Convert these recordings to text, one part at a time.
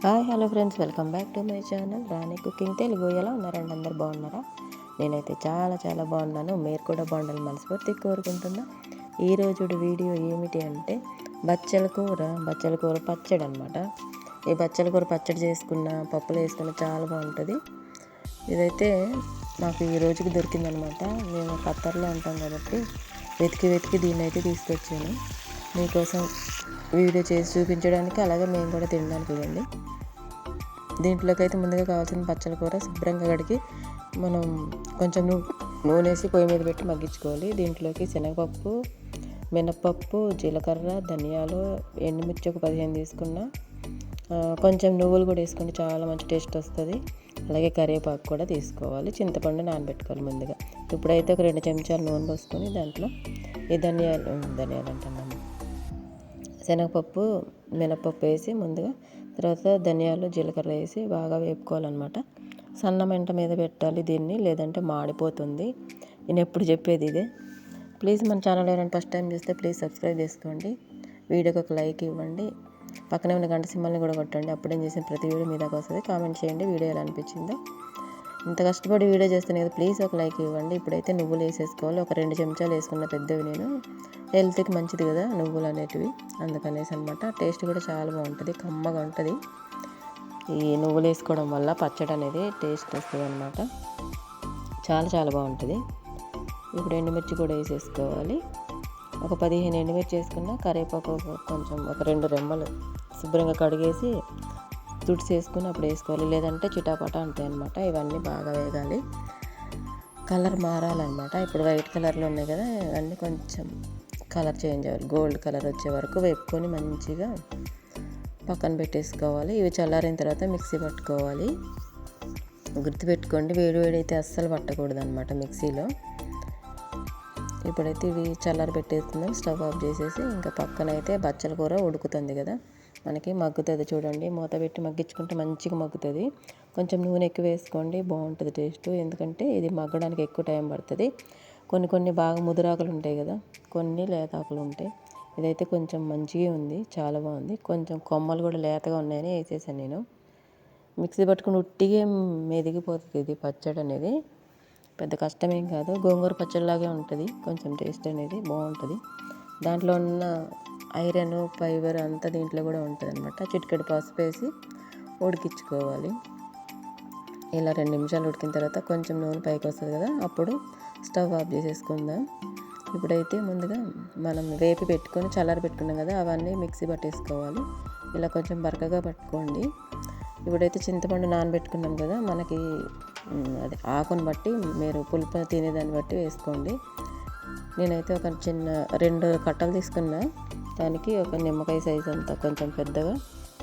Hi hello friends, welcome back to my channel Rani cooking Telugu. ఎలా ఉన్నారండి? అందరు బాగున్నారా? నేనైతే చాలా చాలా బాగున్నాను. మీరు కూడా బాగుండాలని మనస్ఫూర్తిగా కోరుకుంటున్నా. ఈరోజు వీడియో ఏమిటి అంటే బచ్చల కూర పచ్చడి అనమాట. ఈ బచ్చల కూర పచ్చడి చేసుకున్న, పప్పులు వేసుకున్న చాలా బాగుంటుంది. ఇదైతే నాకు ఈ రోజుకి దొరికిందనమాట. మేము ఖత్తర్లో ఉంటాం కాబట్టి వెతికి దీన్ని అయితే తీసుకొచ్చాను మీకోసం వీడియో చేసి చూపించడానికి, అలాగే మేము కూడా తినడానికి. ఇవ్వండి. దీంట్లోకి అయితే ముందుగా కావాల్సిన బచ్చల కూర శుభ్రంగా కడిగి మనం కొంచెం నూనె వేసి పొయ్యి మీద పెట్టి మగ్గించుకోవాలి. దీంట్లోకి శనగపప్పు, మినప్పప్పు, జీలకర్ర, ధనియాలు, ఎండుమిర్చి ఒక 15 తీసుకున్న, కొంచెం నువ్వులు కూడా వేసుకుంటే చాలా మంచి టేస్ట్ వస్తుంది. అలాగే కరివేపాకు కూడా తీసుకోవాలి. చింతపండు నానబెట్టుకోవాలి ముందుగా. ఇప్పుడైతే ఒక 2 చెంచాలు నూనె పోసుకొని దాంట్లో ఈ ధనియాలు అంటున్నాము, శనగపప్పు, మినప్పప్పు వేసి ముందుగా, తర్వాత ధనియాలు, జీలకర్ర వేసి బాగా వేపుకోవాలన్నమాట. సన్న మంట మీద పెట్టాలి దీన్ని, లేదంటే మాడిపోతుంది. నేను ఎప్పుడు చెప్పేది ఇదే. ప్లీజ్ మన ఛానల్ ఎవరైనా ఫస్ట్ టైం చూస్తే ప్లీజ్ సబ్స్క్రైబ్ చేసుకోండి. వీడియోకి ఒక లైక్ ఇవ్వండి. పక్కనే ఉన్న గంట సింబల్ని కూడా కొట్టండి. అప్పుడేం చేసిన ప్రతి వీడియో మీ దాకా వస్తుంది. కామెంట్ చేయండి వీడియో ఎలా అనిపించిందో. ఇంత కష్టపడి వీడియో చేస్తాను కదా, ప్లీజ్ ఒక లైక్ ఇవ్వండి. ఇప్పుడైతే నువ్వులు వేసేసుకోవాలి. ఒక 2 చెంచాలు వేసుకున్న, పెద్దవి. నేను హెల్త్కి మంచిది కదా నువ్వులు అనేటివి, అందుకనేసి అనమాట. టేస్ట్ కూడా చాలా బాగుంటుంది, కమ్మగా ఉంటుంది. ఈ నువ్వులు వేసుకోవడం వల్ల పచ్చడి అనేది టేస్ట్ వస్తుంది అనమాట. చాలా చాలా బాగుంటుంది. ఇప్పుడు ఎండుమిర్చి కూడా వేసేసుకోవాలి. ఒక 15 ఎండుమిర్చి వేసుకున్న, కరివేపాకు కొంచెం ఒక 2 రెమ్మలు శుభ్రంగా కడిగేసి తుడిసి వేసుకుని అప్పుడు వేసుకోవాలి, లేదంటే చిటాపట ఉంటాయి అన్నమాట. ఇవన్నీ బాగా వేగాలి, కలర్ మారాలన్నమాట. ఇప్పుడు వైట్ కలర్లో ఉన్నాయి కదా, ఇవన్నీ కొంచెం కలర్ చేంజ్ అవ్వాలి, గోల్డ్ కలర్ వచ్చే వరకు వేపుకొని మంచిగా పక్కన పెట్టేసుకోవాలి. ఇవి చల్లారిన తర్వాత మిక్సీ పట్టుకోవాలి. గుర్తుపెట్టుకోండి, వేడి అయితే అస్సలు పట్టకూడదు అనమాట మిక్సీలో. ఇప్పుడైతే ఇవి చల్లారి పెట్టేసుకుందాం. స్టవ్ ఆఫ్ చేసేసి ఇంకా పక్కన అయితే బచ్చల కూర ఉడుకుతుంది కదా, మనకి మగ్గుతుంది. చూడండి, మూత పెట్టి మగ్గించుకుంటే మంచిగా మగ్గుతుంది. కొంచెం నూనె ఎక్కువ వేసుకోండి, బాగుంటుంది టేస్ట్. ఎందుకంటే ఇది మగ్గడానికి ఎక్కువ టైం పడుతుంది. కొన్ని బాగా ముదురాకులు ఉంటాయి కదా, కొన్ని లేతాకులు ఉంటాయి. ఇదైతే కొంచెం మంచిగా ఉంది, చాలా బాగుంది. కొంచెం కొమ్మలు కూడా లేతగా ఉన్నాయని వేసేసాను నేను. మిక్సీ పట్టుకుని ఉట్టిగా మెదిగిపోతుంది ఇది పచ్చడి అనేది. పెద్ద కష్టమేం కాదు, గోంగూర పచ్చడిలాగే ఉంటుంది. కొంచెం టేస్ట్ అనేది బాగుంటుంది. దాంట్లో ఉన్న ఐరన్, ఫైబర్ అంతా దీంట్లో కూడా ఉంటుంది అనమాట. చిటికెడు పసుపు వేసి ఉడికించుకోవాలి. ఇలా 2 నిమిషాలు ఉడికిన తర్వాత కొంచెం నూనె పైకి వస్తుంది కదా, అప్పుడు స్టవ్ ఆఫ్ చేసేసుకుందాం. ఇప్పుడైతే ముందుగా మనం వేపి పెట్టుకొని చల్లారి పెట్టుకున్నాం కదా, అవన్నీ మిక్సీ పట్టేసుకోవాలి. ఇలా కొంచెం బరకగా పట్టుకోండి. ఇప్పుడైతే చింతపండు నానబెట్టుకున్నాం కదా, మనకి అది ఆకుని బట్టి మీరు పులుపు తినేదాన్ని బట్టి వేసుకోండి. నేనైతే ఒక 2 కట్టలు తీసుకున్నా. దానికి ఒక నిమ్మకాయ సైజు అంతా కొంచెం పెద్దగా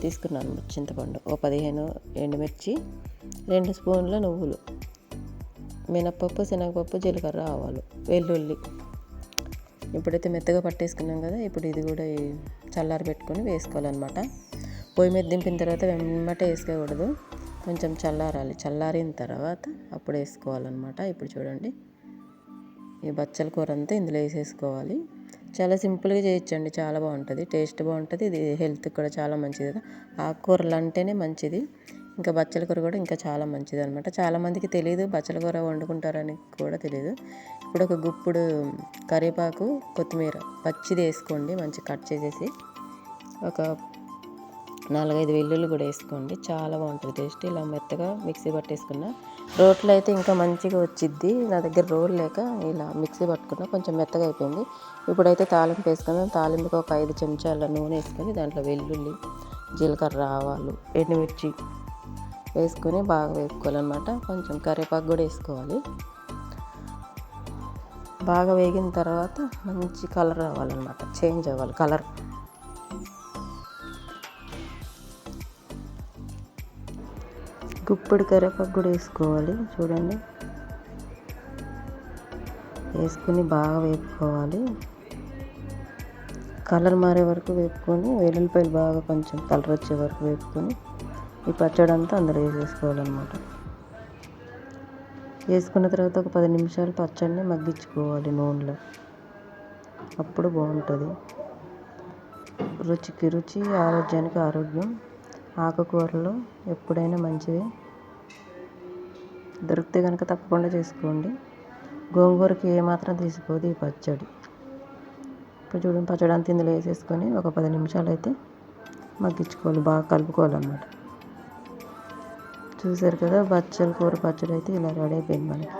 తీసుకున్నాను చింతపండు. ఒక 15 ఎండుమిర్చి, 2 స్పూన్ల నువ్వులు, మినప్పప్పు, శనగపప్పు, జీలకర్ర, ఆవాలు, వెల్లుల్లి. ఇప్పుడైతే మెత్తగా పట్టేసుకున్నాం కదా, ఇప్పుడు ఇది కూడా చల్లారి పెట్టుకొని వేసుకోవాలన్నమాట. పొయ్యి మీద దింపిన తర్వాత వెంబటే వేసుకోకూడదు, కొంచెం చల్లారాలి. చల్లారిన తర్వాత అప్పుడు వేసుకోవాలన్నమాట. ఇప్పుడు చూడండి, ఈ బచ్చల కూర అంతా ఇందులో వేసేసుకోవాలి. చాలా సింపుల్గా చేయొచ్చండి, చాలా బాగుంటుంది, టేస్ట్ బాగుంటుంది. ఇది హెల్త్కి కూడా చాలా మంచిది కదా, ఆకుకూరలు అంటేనే మంచిది. ఇంకా బచ్చల కూర కూడా ఇంకా చాలా మంచిది అనమాట. చాలామందికి తెలియదు బచ్చల కూర వండుకుంటారని కూడా తెలియదు. ఇప్పుడు ఒక గుప్పుడు కరివేపాకు, కొత్తిమీర పచ్చిది వేసుకోండి, మంచి కట్ చేసేసి. ఒక 4-5 వెల్లుల్లి కూడా వేసుకోండి, చాలా బాగుంటుంది టేస్ట్. ఇలా మెత్తగా మిక్సీ పట్టేసుకున్న, రోట్లో అయితే ఇంకా మంచిగా వచ్చిద్ది. నా దగ్గర రోల్ లేక ఇలా మిక్సీ పట్టుకున్నా, కొంచెం మెత్తగా అయిపోయింది. ఇప్పుడైతే తాలింపు వేసుకుందాం. తాలింపుకి ఒక 5 చెంచాల నూనె వేసుకొని దాంట్లో వెల్లుల్లి, జీలకర్ర, ఆవాలు, ఎండుమిర్చి వేసుకొని బాగా వేపుకోవాలన్నమాట. కొంచెం కరివేపాకు కూడా వేసుకోవాలి. బాగా వేగిన తర్వాత మంచి కలర్ రావాలన్నమాట, చేంజ్ అవ్వాలి కలర్. గుప్పుడు కరివేపాకు కూడా వేసుకోవాలి. చూడండి, వేసుకుని బాగా వేపుకోవాలి. కలర్ మారే వరకు వేపుకొని, వెల్లుల్లిపాయలు బాగా కొంచెం కలర్ వచ్చే వరకు వేపుకొని ఈ పచ్చడి అంతా అందులో వేసేసుకోవాలన్నమాట. వేసుకున్న తర్వాత ఒక 10 నిమిషాలు పచ్చడిని మగ్గించుకోవాలి నూనెలో, అప్పుడు బాగుంటుంది. రుచికి రుచి, ఆరోగ్యానికి ఆరోగ్యం. ఆకుకూరలు ఎప్పుడైనా మంచివి, దొరికితే కనుక తప్పకుండా చేసుకోండి. గోంగూరకి ఏమాత్రం తీసిపోదు ఈ పచ్చడి. ఇప్పుడు చూడండి, పచ్చడి అంతా ఇందులో వేసేసుకొని ఒక 10 నిమిషాలు అయితే మగ్గించుకోవాలి, బాగా కలుపుకోవాలన్నమాట. చూసారు కదా, బచ్చల కూర పచ్చడి అయితే ఇలా రెడీ అయిపోయింది మనకి.